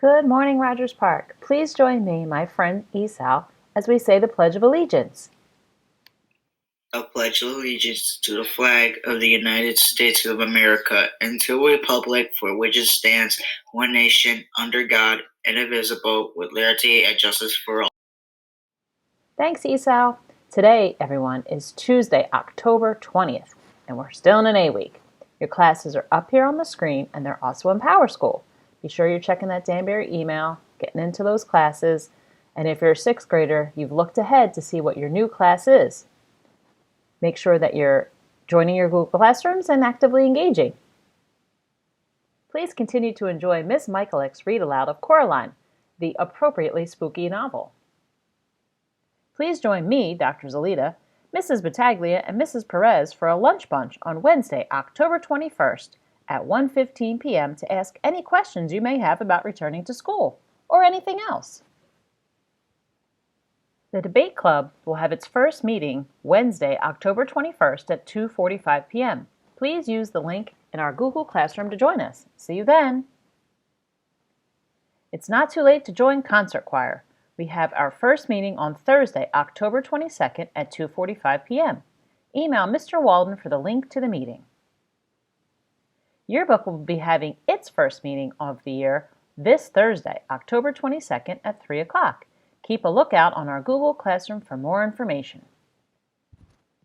Good morning, Rogers Park. Please join me, my friend Esau, as we say the Pledge of Allegiance. I pledge allegiance to the flag of the United States of America and to the republic for which it stands, one nation, under God, indivisible, with liberty and justice for all. Thanks, Esau. Today, everyone, is Tuesday, October 20th, and we're still in an A week. Your classes are up here on the screen, and they're also in PowerSchool. Be sure you're checking that Danbury email, getting into those classes, and if you're a sixth grader, you've looked ahead to see what your new class is. Make sure that you're joining your Google Classrooms and actively engaging. Please continue to enjoy Miss Michaelik's read aloud of Coraline, the appropriately spooky novel. Please join me, Dr. Zalita, Mrs. Battaglia, and Mrs. Perez for a lunch bunch on Wednesday, October 21st at 1:15 p.m. to ask any questions you may have about returning to school or anything else. The Debate Club will have its first meeting Wednesday, October 21st at 2:45 p.m. Please use the link in our Google Classroom to join us. See you then. It's not too late to join Concert Choir. We have our first meeting on Thursday, October 22nd at 2:45 p.m. Email Mr. Walden for the link to the meeting. Yearbook will be having its first meeting of the year this Thursday, October 22nd at 3 o'clock. Keep a lookout on our Google Classroom for more information.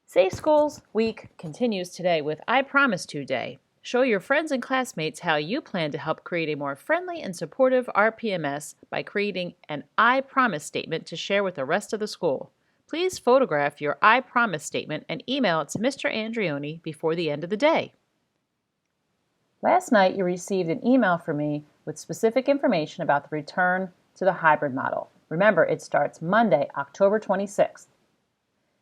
Safe Schools Week continues today with I Promise To Day. Show your friends and classmates how you plan to help create a more friendly and supportive RPMS by creating an I Promise statement to share with the rest of the school. Please photograph your I Promise statement and email it to Mr. Andrioni before the end of the day. Last night you received an email from me with specific information about the return to the hybrid model. Remember, it starts Monday, October 26th.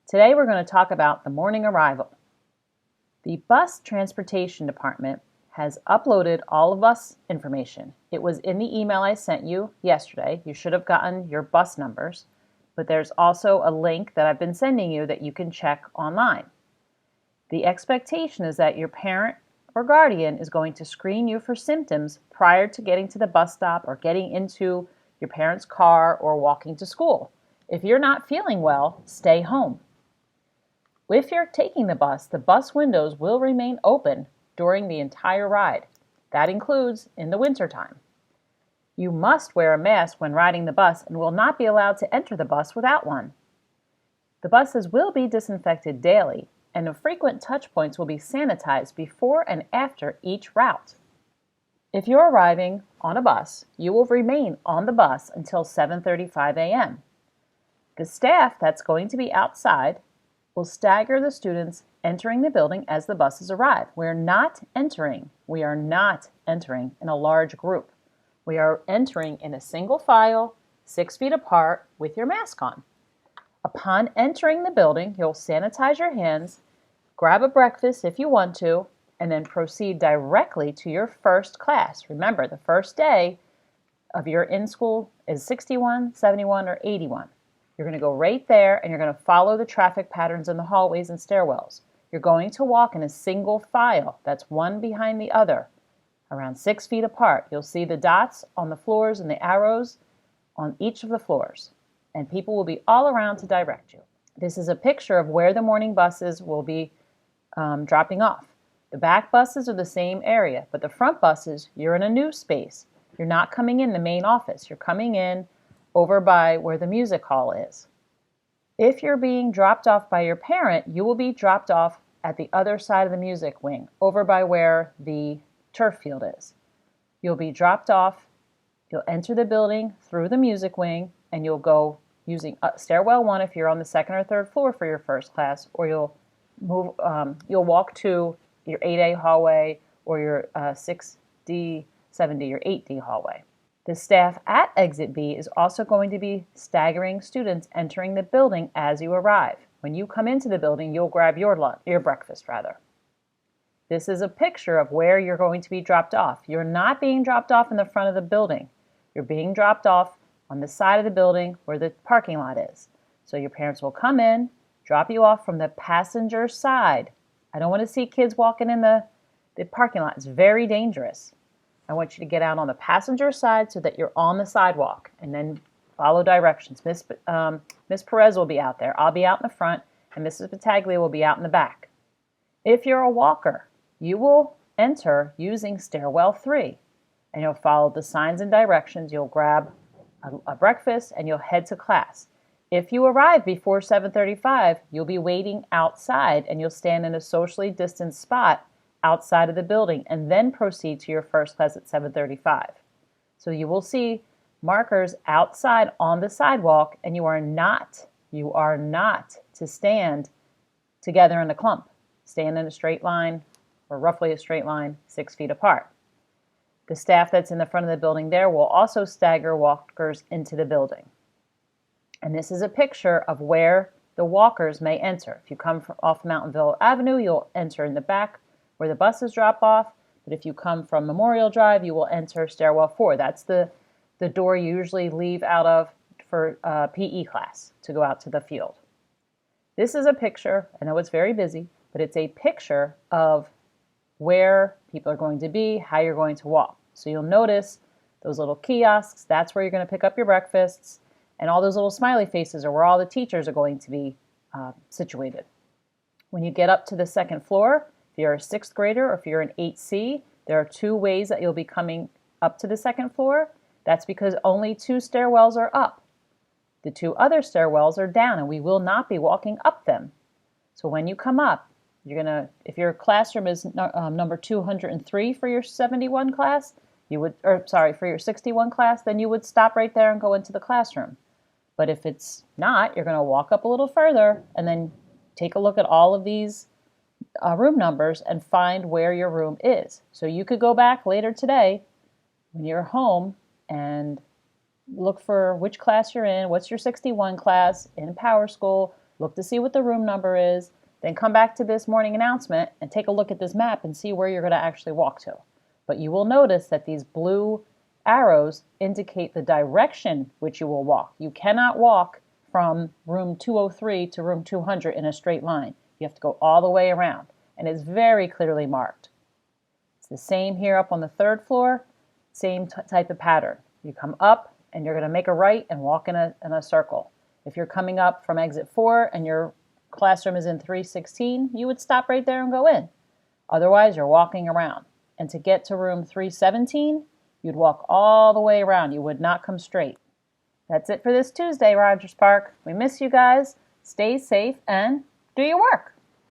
Today we're going to talk about the morning arrival. The Bus Transportation Department has uploaded all of bus information. It was in the email I sent you yesterday. You should have gotten your bus numbers, but there's also a link that I've been sending you that you can check online. The expectation is that your parent or guardian is going to screen you for symptoms prior to getting to the bus stop or getting into your parent's car or walking to school. If you're not feeling well, stay home. If you're taking the bus windows will remain open during the entire ride. That includes in the wintertime. You must wear a mask when riding the bus and will not be allowed to enter the bus without one. The buses will be disinfected daily, and the frequent touch points will be sanitized before and after each route. If you're arriving on a bus, you will remain on the bus until 7:35 a.m. The staff that's going to be outside will stagger the students entering the building as the buses arrive. We are not entering in a large group. We are entering in a single file, 6 feet apart, with your mask on. Upon entering the building, you'll sanitize your hands, grab a breakfast if you want to, and then proceed directly to your first class. Remember, the first day of your in-school is 61, 71, or 81. You're going to go right there, and you're going to follow the traffic patterns in the hallways and stairwells. You're going to walk in a single file. That's one behind the other, around 6 feet apart. You'll see the dots on the floors and the arrows on each of the floors, and people will be all around to direct you. This is a picture of where the morning buses will be dropping off. The back buses are the same area, but the front buses, you're in a new space. You're not coming in the main office. You're coming in over by where the music hall is. If you're being dropped off by your parent, you will be dropped off at the other side of the music wing, over by where the turf field is. You'll be dropped off, you'll enter the building through the music wing, and you'll go using stairwell 1 if you're on the second or third floor for your first class, or you'll walk to your 8A hallway or your 6D, 7D, or 8D hallway. The staff at Exit B is also going to be staggering students entering the building as you arrive. When you come into the building, you'll grab your breakfast. This is a picture of where you're going to be dropped off. You're not being dropped off in the front of the building. You're being dropped off on the side of the building where the parking lot is. So your parents will come in, drop you off from the passenger side. I don't want to see kids walking in the parking lot. It's very dangerous. I want you to get out on the passenger side so that you're on the sidewalk, and then follow directions. Miss Perez will be out there. I'll be out in the front, and Mrs. Battaglia will be out in the back. If you're a walker, you will enter using stairwell 3, and you'll follow the signs and directions. You'll grab a breakfast, and you'll head to class. If you arrive before 7:35, you'll be waiting outside, and you'll stand in a socially distanced spot outside of the building, and then proceed to your first class at 7:35. So you will see markers outside on the sidewalk, and you are not to stand together in a clump. Stand in a straight line, or roughly a straight line, 6 feet apart. The staff that's in the front of the building there will also stagger walkers into the building. And this is a picture of where the walkers may enter. If you come off Mountainville Avenue, you'll enter in the back where the buses drop off. But if you come from Memorial Drive, you will enter stairwell 4. That's the door you usually leave out of for PE class to go out to the field. This is a picture. I know it's very busy, but it's a picture of where people are going to be, how you're going to walk. So you'll notice those little kiosks, that's where you're going to pick up your breakfasts, and all those little smiley faces are where all the teachers are going to be situated. When you get up to the second floor, if you're a 6th grader or if you're an 8C, there are 2 ways that you'll be coming up to the second floor. That's because only 2 stairwells are up. The 2 other stairwells are down, and we will not be walking up them. So when you come up, if your classroom is number 203 for your 71 class, for your 61 class, then you would stop right there and go into the classroom. But if it's not, you're going to walk up a little further and then take a look at all of these room numbers and find where your room is. So you could go back later today when you're home and look for which class you're in, what's your 61 class in PowerSchool, look to see what the room number is, then come back to this morning announcement and take a look at this map and see where you're going to actually walk to. But you will notice that these blue arrows indicate the direction which you will walk. You cannot walk from room 203 to room 200 in a straight line. You have to go all the way around, and it's very clearly marked. It's the same here up on the 3rd floor, same type of pattern. You come up, and you're going to make a right and walk in a circle. If you're coming up from exit 4 and your classroom is in 316, you would stop right there and go in. Otherwise, you're walking around. And to get to room 317, you'd walk all the way around. You would not come straight. That's it for this Tuesday, Rogers Park. We miss you guys. Stay safe and do your work.